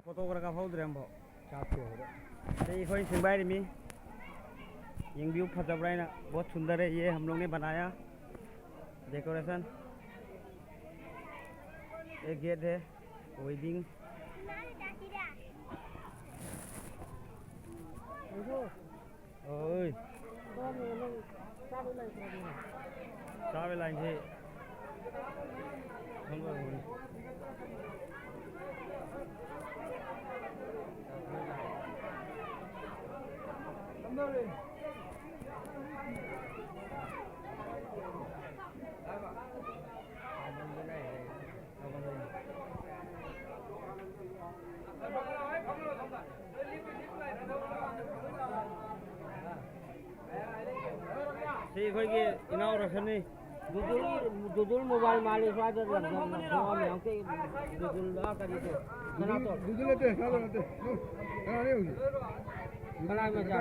Photograph हौद्रेम्बो Singh भाई मी view फजबरा है बहुत सुंदर है। ये हम लोग ने बनाया डेकोरेशन। एक गेट है वेडिंग। ओए चाबी लाइन से इनाग्रेशन दुदुल मोबाइल मालिक स्वाद लग के दुदुल ला करी तो दुदुल ते ना तो ना नहीं होगी बना में जा